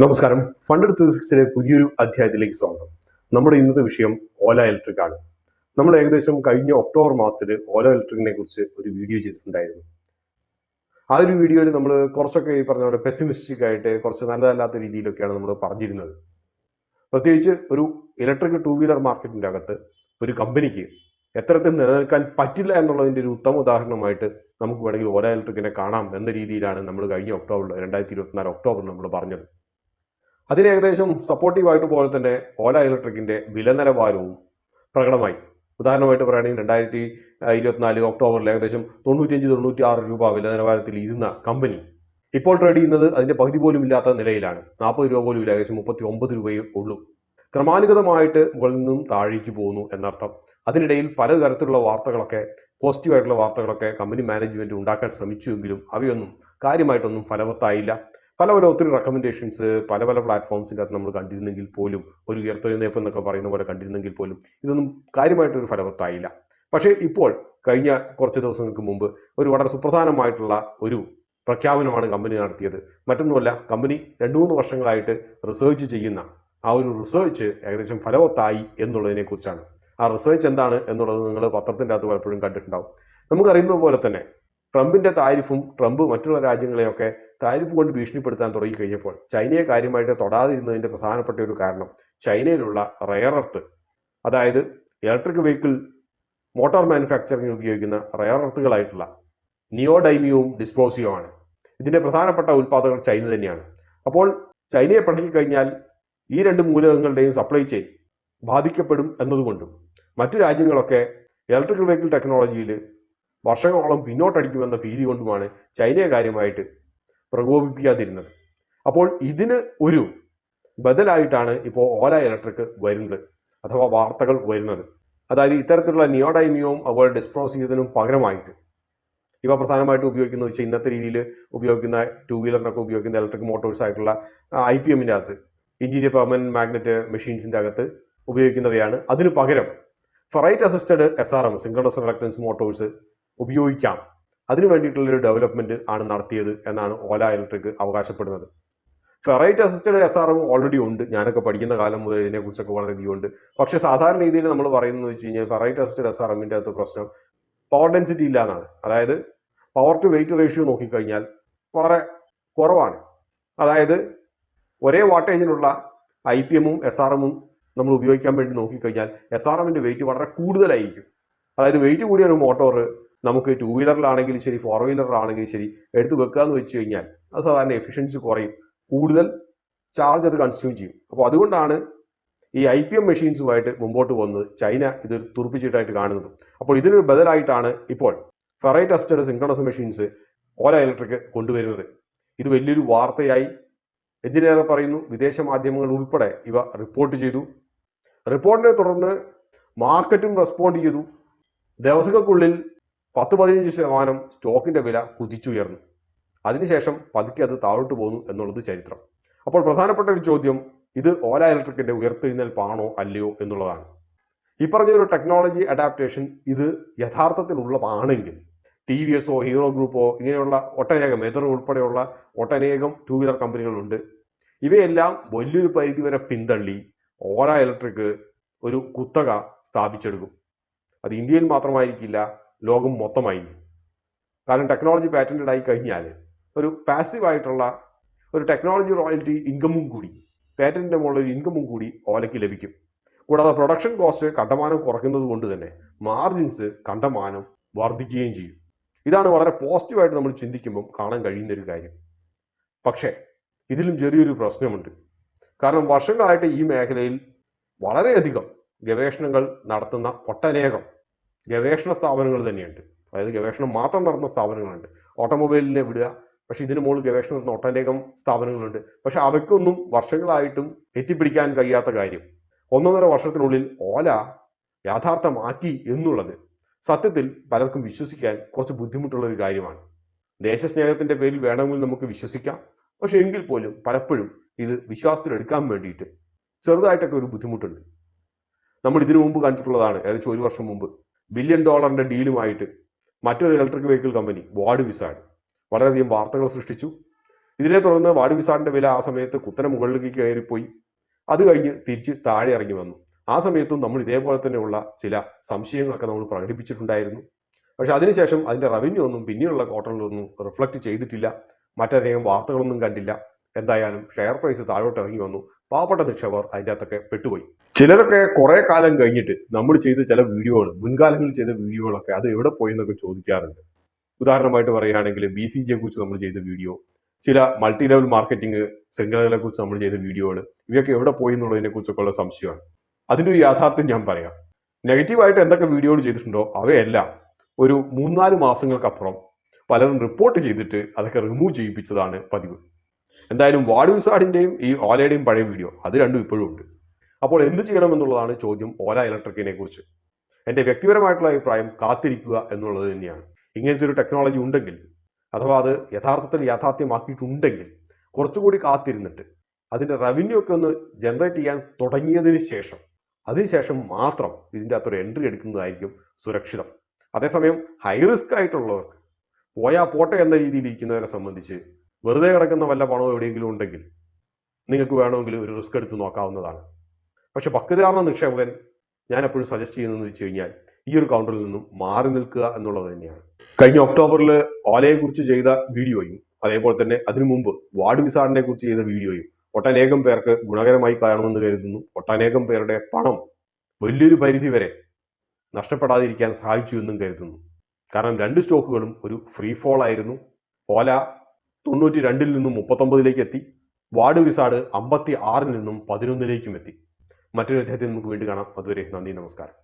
നമസ്കാരം. ഫണ്ട് 360 പുതിയൊരു അധ്യായത്തിലേക്ക് സ്വാഗതം. നമ്മുടെ ഇന്നത്തെ വിഷയം ഓല ഇലക്ട്രിക് ആണ്. നമ്മൾ ഏകദേശം കഴിഞ്ഞ ഒക്ടോബർ മാസത്തിൽ ഓല ഇലക്ട്രിക്കിനെ കുറിച്ച് ഒരു വീഡിയോ ചെയ്തിട്ടുണ്ടായിരുന്നു. ആ ഒരു വീഡിയോയിൽ നമ്മൾ കുറച്ചൊക്കെ ഈ പറഞ്ഞ പോലെ പെസിമിസ്റ്റിക് ആയിട്ട് കുറച്ച് നല്ലതല്ലാത്ത രീതിയിലൊക്കെയാണ് നമ്മൾ പറഞ്ഞിരുന്നത്. പ്രത്യേകിച്ച് ഒരു ഇലക്ട്രിക് ടൂ വീലർ മാർക്കറ്റിന്റെ അകത്ത് ഒരു കമ്പനിക്ക് എത്തരത്തിൽ നിലനിൽക്കാൻ പറ്റില്ല എന്നുള്ളതിന്റെ ഒരു ഉത്തമ ഉദാഹരണമായിട്ട് നമുക്ക് വേണമെങ്കിൽ ഓല ഇലക്ട്രിക്കിനെ കാണാം എന്ന രീതിയിലാണ് നമ്മൾ കഴിഞ്ഞ ഒക്ടോബറിൽ 2024 ഒക്ടോബറിൽ നമ്മൾ പറഞ്ഞത്. അതിന് ഏകദേശം സപ്പോർട്ടീവായിട്ട് പോലെ തന്നെ ഓല ഇലക്ട്രിക്കിന്റെ വില നിലവാരവും പ്രകടമായി. ഉദാഹരണമായിട്ട് പറയുകയാണെങ്കിൽ 2024 ഒക്ടോബറിൽ ഏകദേശം 95-96 രൂപ വില നിലവാരത്തിൽ ഇരുന്ന കമ്പനി ഇപ്പോൾ ട്രേഡ് ചെയ്യുന്നത് അതിന്റെ പകുതി പോലും ഇല്ലാത്ത നിലയിലാണ്. 40 രൂപ പോലും ഇല്ല, ഏകദേശം 39 രൂപയേ ഉള്ളൂ. ക്രമാനുഗതമായിട്ട് മുകളിൽ നിന്നും താഴേക്ക് പോകുന്നു എന്നർത്ഥം. അതിനിടയിൽ പലതരത്തിലുള്ള വാർത്തകളൊക്കെ, പോസിറ്റീവായിട്ടുള്ള വാർത്തകളൊക്കെ കമ്പനി മാനേജ്മെന്റ് ഉണ്ടാക്കാൻ ശ്രമിച്ചുവെങ്കിലും അവയൊന്നും കാര്യമായിട്ടൊന്നും ഫലവത്തായില്ല. പല ഒത്തിരി റെക്കമെൻഡേഷൻസ് പല പ്ലാറ്റ്ഫോംസിൻ്റെ അകത്ത് നമ്മൾ കണ്ടിരുന്നെങ്കിൽ പോലും, ഒരു ഉയർത്തെഴുന്നേപ്പ് എന്നൊക്കെ പറയുന്ന പോലെ കണ്ടിരുന്നെങ്കിൽ പോലും ഇതൊന്നും കാര്യമായിട്ടൊരു ഫലവത്തായില്ല. പക്ഷേ ഇപ്പോൾ കഴിഞ്ഞ കുറച്ച് ദിവസങ്ങൾക്ക് മുമ്പ് ഒരു വളരെ സുപ്രധാനമായിട്ടുള്ള ഒരു പ്രഖ്യാപനമാണ് കമ്പനി നടത്തിയത്. മറ്റൊന്നുമല്ല, കമ്പനി 2-3 വർഷങ്ങളായിട്ട് റിസർച്ച് ചെയ്യുന്ന ആ ഒരു റിസർച്ച് ഏകദേശം ഫലവത്തായി എന്നുള്ളതിനെ കുറിച്ചാണ്. ആ റിസർച്ച് എന്താണ് എന്നുള്ളത് നിങ്ങൾ പത്രത്തിൻ്റെ അകത്ത് പലപ്പോഴും കണ്ടിട്ടുണ്ടാവും. നമുക്കറിയുന്നത് പോലെ തന്നെ ട്രംപിന്റെ താരിഫും ട്രംപ് മറ്റുള്ള രാജ്യങ്ങളെയൊക്കെ താരിഫ് കൊണ്ട് ഭീഷണിപ്പെടുത്താൻ തുടങ്ങിക്കഴിഞ്ഞപ്പോൾ ചൈനയെ കാര്യമായിട്ട് തൊടാതിരുന്നതിന്റെ പ്രധാനപ്പെട്ട ഒരു കാരണം ചൈനയിലുള്ള റെയർ എർത്ത്, അതായത് ഇലക്ട്രിക് വെഹിക്കിൾ മോട്ടോർ മാനുഫാക്ചറിംഗ് ഉപയോഗിക്കുന്ന റെയർ എർത്തുകളായിട്ടുള്ള നിയോഡൈമിയവും ഡിസ്പ്രോസിയോ ആണ്. ഇതിന്റെ പ്രധാനപ്പെട്ട ഉൽപ്പാദകർ ചൈന തന്നെയാണ്. അപ്പോൾ ചൈനയെ പിണക്കിക്കഴിഞ്ഞാൽ ഈ രണ്ട് മൂലകങ്ങളുടെയും സപ്ലൈ ചെയിൻ ബാധിക്കപ്പെടും എന്നതുകൊണ്ടും മറ്റു രാജ്യങ്ങളൊക്കെ ഇലക്ട്രിക്കൽ വെഹിക്കിൾ ടെക്നോളജിയിൽ വർഷങ്ങളോളം പിന്നോട്ടടിക്കുമെന്ന ഭീതി കൊണ്ടുമാണ് ചൈനയെ കാര്യമായിട്ട് പ്രകോപിപ്പിക്കാതിരുന്നത്. അപ്പോൾ ഇതിന് ഒരു ബദലായിട്ടാണ് ഇപ്പോൾ ഓല ഇലക്ട്രിക് വരുന്നത്, അഥവാ വാർത്തകൾ വരുന്നത്. അതായത് ഇത്തരത്തിലുള്ള നിയോഡൈമിയവും അതുപോലെ ഡിസ്പ്രോസിയതിനും പകരമായിട്ട് ഇവ പ്രധാനമായിട്ട് ഉപയോഗിക്കുന്നത് വെച്ചാൽ ഇന്നത്തെ രീതിയിൽ ഉപയോഗിക്കുന്ന ടൂ വീലറിനൊക്കെ ഉപയോഗിക്കുന്ന ഇലക്ട്രിക് മോട്ടോഴ്സ് ആയിട്ടുള്ള IPM-ൻ്റെ അകത്ത്, ഇന്റീരിയർ പെർമനന്റ് മാഗ്നറ്റ് മെഷീൻസിൻ്റെ അകത്ത് ഉപയോഗിക്കുന്നവയാണ്. അതിനു പകരം ferrite assisted SRM synchronous reluctance Motors ഉപയോഗിക്കാം. അതിനു വേണ്ടിയിട്ടുള്ളൊരു ഡെവലപ്മെന്റ് ആണ് നടത്തിയത് എന്നാണ് ഓല ഇലക്ട്രിക് അവകാശപ്പെടുന്നത്. ഫെറൈറ്റ് അസിസ്റ്റഡ് SRM ഓൾറെഡി ഉണ്ട്. ഞാനൊക്കെ പഠിക്കുന്ന കാലം മുതൽ ഇതിനെക്കുറിച്ചൊക്കെ വളരെയധികം ഉണ്ട്. പക്ഷെ സാധാരണ രീതിയിൽ നമ്മൾ പറയുന്നത് വെച്ച് കഴിഞ്ഞാൽ ഫെറൈറ്റ് അസിസ്റ്റഡ് SRM-ൻ്റെ അകത്ത് പ്രശ്നം പവർ ഡെൻസിറ്റി ഇല്ല എന്നാണ്. അതായത് പവർ ടു വെയിറ്റ് റേഷ്യോ നോക്കിക്കഴിഞ്ഞാൽ വളരെ കുറവാണ്. അതായത് ഒരേ വാട്ടേജിനുള്ള IPM-ഉം SRM-ഉം നമ്മൾ ഉപയോഗിക്കാൻ വേണ്ടി നോക്കിക്കഴിഞ്ഞാൽ SRM-ൻ്റെ വെയിറ്റ് വളരെ കൂടുതലായിരിക്കും. അതായത് വെയിറ്റ് കൂടിയ ഒരു മോട്ടോർ നമുക്ക് ടൂ വീലറിലാണെങ്കിലും ശരി, 4 വീലറിലാണെങ്കിലും ശരി എടുത്ത് വെക്കുക എന്ന് വെച്ച് കഴിഞ്ഞാൽ അത് സാധാരണ എഫിഷ്യൻസി കുറയും, കൂടുതൽ ചാർജ് അത് കൺസ്യൂം ചെയ്യും. അപ്പോൾ അതുകൊണ്ടാണ് ഈ IPM മെഷീൻസുമായിട്ട് മുമ്പോട്ട് പോകുന്നത്, ചൈന ഇത് തുറപ്പിച്ചിട്ടായിട്ട് കാണുന്നത്. അപ്പോൾ ഇതിനൊരു ബദലായിട്ടാണ് ഇപ്പോൾ ഫെറൈറ്റ് അസിസ്റ്റഡ് സിൻക്രണസ് മെഷീൻസ് ഓല ഇലക്ട്രിക് കൊണ്ടുവരുന്നത്. ഇത് വലിയൊരു വാർത്തയായി എന്തിനേറെ പറയുന്നു, വിദേശ മാധ്യമങ്ങൾ ഉൾപ്പെടെ ഇവ റിപ്പോർട്ട് ചെയ്തു. റിപ്പോർട്ടിനെ തുടർന്ന് മാർക്കറ്റും റെസ്പോണ്ട് ചെയ്തു. ദിവസങ്ങൾക്കുള്ളിൽ 10-15% സ്റ്റോക്കിന്റെ വില കുതിച്ചുയർന്നു. അതിനുശേഷം പതുക്കെ അത് താഴോട്ട് പോകുന്നു എന്നുള്ളത് ചരിത്രം. അപ്പോൾ പ്രധാനപ്പെട്ട ഒരു ചോദ്യം, ഇത് ഓല ഇലക്ട്രിക്കിന്റെ ഉയർത്തെഴുന്നേൽപ്പാണോ അല്ലയോ എന്നുള്ളതാണ്. ഈ പറഞ്ഞൊരു ടെക്നോളജി അഡാപ്റ്റേഷൻ ഇത് യഥാർത്ഥത്തിലുള്ളതാണെങ്കിൽ TVS-ഓ ഹീറോ ഗ്രൂപ്പോ ഇങ്ങനെയുള്ള ഒട്ടനേകം എതിർ ഉൾപ്പെടെയുള്ള ഒട്ടനേകം ടൂ വീലർ കമ്പനികളുണ്ട്. ഇവയെല്ലാം വലിയൊരു പരിധിവരെ പിന്തള്ളി ഓല ഇലക്ട്രിക് ഒരു കുത്തക സ്ഥാപിച്ചെടുക്കും. അത് ഇന്ത്യയിൽ മാത്രമായിരിക്കില്ല, ലോകം മൊത്തമായിരിക്കും. കാരണം ടെക്നോളജി പാറ്റന്റഡ് ആയി കഴിഞ്ഞാൽ ഒരു പാസീവായിട്ടുള്ള ഒരു ടെക്നോളജി റോയൽറ്റി ഇൻകമും കൂടി, പാറ്റന്റിന്റെ മുകളിൽ ഒരു ഇൻകമും കൂടി ഓലയ്ക്ക് ലഭിക്കും. കൂടാതെ പ്രൊഡക്ഷൻ കോസ്റ്റ് കണ്ടമാനം കുറയ്ക്കുന്നത് കൊണ്ട് തന്നെ മാർജിൻസ് കണ്ടമാനം വർദ്ധിക്കുകയും ചെയ്യും. ഇതാണ് വളരെ പോസിറ്റീവായിട്ട് നമ്മൾ ചിന്തിക്കുമ്പോൾ കാണാൻ കഴിയുന്ന ഒരു കാര്യം. പക്ഷേ ഇതിലും ചെറിയൊരു പ്രശ്നമുണ്ട്. കാരണം വർഷങ്ങളായിട്ട് ഈ മേഖലയിൽ വളരെയധികം ഗവേഷണങ്ങൾ നടത്തുന്ന ഒട്ടനേകം ഗവേഷണ സ്ഥാപനങ്ങൾ തന്നെയുണ്ട്. അതായത് ഗവേഷണം മാത്രം നടത്തുന്ന സ്ഥാപനങ്ങളുണ്ട്. ഓട്ടോമൊബൈലിനെ വിടുക, പക്ഷെ ഇതിന് മുകളിൽ ഗവേഷണം നടത്തുന്ന ഒട്ടനേകം സ്ഥാപനങ്ങളുണ്ട്. പക്ഷെ അവയ്ക്കൊന്നും വർഷങ്ങളായിട്ടും എത്തിപ്പിടിക്കാൻ കഴിയാത്ത കാര്യം 1.5 വർഷത്തിനുള്ളിൽ ഓല യാഥാർത്ഥ്യമാക്കി എന്നുള്ളത് സത്യത്തിൽ പലർക്കും വിശ്വസിക്കാൻ കുറച്ച് ബുദ്ധിമുട്ടുള്ള ഒരു കാര്യമാണ്. ദേശസ്നേഹത്തിന്റെ പേരിൽ വേണമെങ്കിൽ നമുക്ക് വിശ്വസിക്കാം, പക്ഷെ എങ്കിൽ പോലും പലപ്പോഴും ഇത് വിശ്വാസത്തിലെടുക്കാൻ വേണ്ടിയിട്ട് ചെറുതായിട്ടൊക്കെ ഒരു ബുദ്ധിമുട്ടുണ്ട്. നമ്മൾ ഇതിനു മുമ്പ് കണ്ടിട്ടുള്ളതാണ്. ഏകദേശം 1 വർഷം മുമ്പ് $1 ബില്യൺ ഡീലുമായിട്ട് മറ്റൊരു electric vehicle company ward wizard വളരെയധികം വാർത്തകൾ സൃഷ്ടിച്ചു. ഇതിനെ തുടർന്ന് വാർഡ് വിസാറിന്റെ വില ആ സമയത്ത് കുത്തനെ മുകളിലേക്ക് കയറിപ്പോയി. അത് കഴിഞ്ഞ് തിരിച്ച് താഴെ ഇറങ്ങി വന്നു. ആ സമയത്തും നമ്മൾ ഇതേപോലെ തന്നെയുള്ള ചില സംശയങ്ങളൊക്കെ നമ്മൾ പ്രകടിപ്പിച്ചിട്ടുണ്ടായിരുന്നു. പക്ഷെ അതിനുശേഷം അതിന്റെ റവന്യൂ ഒന്നും പിന്നീടുള്ള ക്വാർട്ടറിലൊന്നും റിഫ്ലക്ട് ചെയ്തിട്ടില്ല. മറ്റധികം വാർത്തകളൊന്നും കണ്ടില്ല. എന്തായാലും ഷെയർ പ്രൈസ് താഴോട്ട് ഇറങ്ങി വന്നു. പാവപ്പെട്ട നിക്ഷേപകർ അതിൻ്റെ അകത്തൊക്കെ പെട്ടുപോയി. ചിലരൊക്കെ കുറെ കാലം കഴിഞ്ഞിട്ട് നമ്മൾ ചെയ്ത ചില വീഡിയോകൾ, മുൻകാലങ്ങളിൽ ചെയ്ത വീഡിയോകളൊക്കെ അത് എവിടെ പോയി എന്നൊക്കെ ചോദിക്കാറുണ്ട്. ഉദാഹരണമായിട്ട് പറയുകയാണെങ്കിൽ BCGയെ കുറിച്ച് നമ്മൾ ചെയ്ത വീഡിയോ, ചില മൾട്ടി ലെവൽ മാർക്കറ്റിംഗ് ശൃംഖലകളെ കുറിച്ച് നമ്മൾ ചെയ്ത വീഡിയോകൾ, ഇവയൊക്കെ എവിടെ പോയി എന്നുള്ളതിനെ കുറിച്ചൊക്കെയുള്ള സംശയമാണ്. അതിൻ്റെ ഒരു യാഥാർത്ഥ്യം ഞാൻ പറയാം. നെഗറ്റീവായിട്ട് എന്തൊക്കെ വീഡിയോകൾ ചെയ്തിട്ടുണ്ടോ അവയെല്ലാം ഒരു 3-4 മാസങ്ങൾക്കപ്പുറം പലരും റിപ്പോർട്ട് ചെയ്തിട്ട് അതൊക്കെ റിമൂവ് ചെയ്യിപ്പിച്ചതാണ് പതിവ്. എന്തായാലും വാർഡ് വിസാർഡിന്റെയും ഈ ഓലയുടെയും പഴയ വീഡിയോ അത് രണ്ടും ഇപ്പോഴും ഉണ്ട്. അപ്പോൾ എന്ത് ചെയ്യണമെന്നുള്ളതാണ് ചോദ്യം ഓല ഇലക്ട്രിക്കിനെ കുറിച്ച്. എൻ്റെ വ്യക്തിപരമായിട്ടുള്ള അഭിപ്രായം കാത്തിരിക്കുക എന്നുള്ളത് തന്നെയാണ്. ഇങ്ങനത്തെ ഒരു ടെക്നോളജി ഉണ്ടെങ്കിൽ, അഥവാ അത് യഥാർത്ഥത്തിൽ യാഥാർത്ഥ്യമാക്കിയിട്ടുണ്ടെങ്കിൽ, കുറച്ചുകൂടി കാത്തിരുന്നിട്ട് അതിൻ്റെ റവന്യൂ ഒക്കെ ഒന്ന് ജനറേറ്റ് ചെയ്യാൻ തുടങ്ങിയതിന് ശേഷം അതിനുശേഷം മാത്രം ഇതിൻ്റെ അകത്തൊരു എൻട്രി എടുക്കുന്നതായിരിക്കും സുരക്ഷിതം. അതേസമയം ഹൈ റിസ്ക് ആയിട്ടുള്ളവർക്ക്, പോയാ പോട്ടെ എന്ന രീതിയിൽ ഇരിക്കുന്നവരെ സംബന്ധിച്ച് വെറുതെ കിടക്കുന്ന വല്ല പണവും എവിടെയെങ്കിലും ഉണ്ടെങ്കിൽ നിങ്ങൾക്ക് വേണമെങ്കിൽ ഒരു റിസ്ക് എടുത്ത് നോക്കാവുന്നതാണ്. പക്ഷെ പക്വതയാർന്ന നിക്ഷേപകൻ ഞാൻ എപ്പോഴും സജസ്റ്റ് ചെയ്യുന്നതെന്ന് വെച്ച് കഴിഞ്ഞാൽ ഈ ഒരു കൗണ്ടറിൽ നിന്നും മാറി നിൽക്കുക എന്നുള്ളത് തന്നെയാണ്. കഴിഞ്ഞ ഒക്ടോബറിൽ ഓലയെ കുറിച്ച് ചെയ്ത വീഡിയോയും അതേപോലെ തന്നെ അതിനു മുമ്പ് വാർഡ് വിസാർഡിനെ കുറിച്ച് ചെയ്ത വീഡിയോയും ഒട്ടനേകം പേർക്ക് ഗുണകരമായി കാണുമെന്ന് കരുതുന്നു. ഒട്ടനേകം പേരുടെ പണം വലിയൊരു പരിധി വരെ നഷ്ടപ്പെടാതിരിക്കാൻ സഹായിച്ചു എന്നും കരുതുന്നു. കാരണം രണ്ട് സ്റ്റോക്കുകളും ഒരു ഫ്രീ ഫോൾ ആയിരുന്നു. ഓല 92-ൽ നിന്നും 39-ലേക്ക് എത്തി. വാർഡ് വിസാർഡ് 56-ൽ നിന്നും 11-ലേക്കും എത്തി. മറ്റൊരു അധ്യായത്തിൽ നമുക്ക് വീണ്ടും കാണാം. അതുവരെ നന്ദി, നമസ്കാരം.